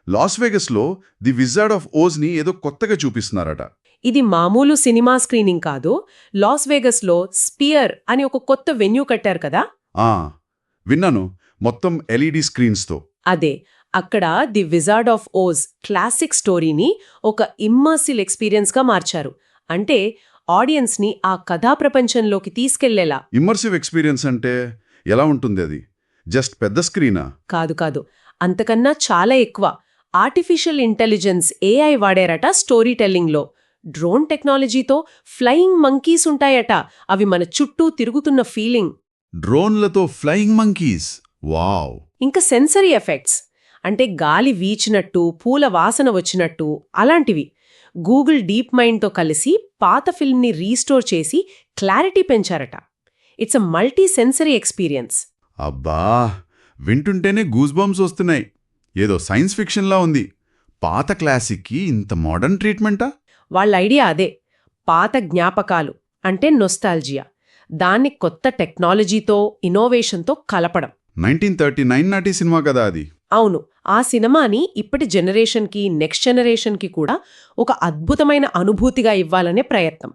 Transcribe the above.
Loss వేగస్లో the wizard of ఓజ్ని ఏదో కొత్తగా చూపిస్తున్నారట. ఇది మామూలు సినిమా స్క్రీనింగ్ కాదు. లాస్ వేగస్లో స్పియర్ అని ఒక కొత్త వెన్యూ కట్టారు కదా. ఆ విన్నాను, మొత్తం ఎల్ఈడి స్క్రీన్స్తో. అదే, అక్కడ ది విజార్డ్ ఆఫ్ ఓజ్ క్లాసిక్ స్టోరీని ఒక ఇమ్మర్సివ్ ఎక్స్పీరియన్స్గా మార్చారు. అంటే ఆడియన్స్ని ఆ కథా ప్రపంచంలోకి తీసుకెళ్లేలా. ఇమ్మర్సివ్ ఎక్స్పీరియన్స్ అంటే ఎలా ఉంటుంది అది? జస్ట్ పెద్ద స్క్రీనా? కాదు కాదు, అంతకన్నా చాలా ఎక్కువ. ఆర్టిఫిషియల్ ఇంటెలిజెన్స్ ఏఐ వాడారట స్టోరీ టెల్లింగ్లో. డ్రోన్ టెక్నాలజీతో ఫ్లయింగ్ మంకీస్ ఉంటాయట. అవి మన చుట్టూ తిరుగుతున్న ఫీలింగ్. డ్రోన్లతో ఫ్లయింగ్ మంకీస్, వావ్! ఇంకా సెన్సరీ ఎఫెక్ట్స్, అంటే గాలి వీచినట్టు, పూల వాసన వచ్చినట్టు, అలాంటివి. గూగుల్ డీప్ మైండ్తో కలిసి పాత ఫిల్మ్ని రీస్టోర్ చేసి క్లారిటీ పెంచారట. It's a multi sensory experience. అబ్బా, వింటుంటేనే గూస్ బంప్స్ వస్తున్నాయి. ఏదో సైన్స్ ఫిక్షన్లా ఉంది. పాత క్లాసిక్కి ఇంత మోడర్న్ ట్రీట్మెంటా? వాళ్ళ ఐడియా అదే. పాత జ్ఞాపకాలు అంటే నొస్టాల్జియా, దాన్ని కొత్త టెక్నాలజీతో, ఇన్నోవేషన్తో కలపడం. 1939 నాటి సినిమా కదా అది? అవును. ఆ సినిమాని ఇప్పటి జనరేషన్కి, నెక్స్ట్ జనరేషన్కి కూడా ఒక అద్భుతమైన అనుభూతిగా ఇవ్వాలనే ప్రయత్నం.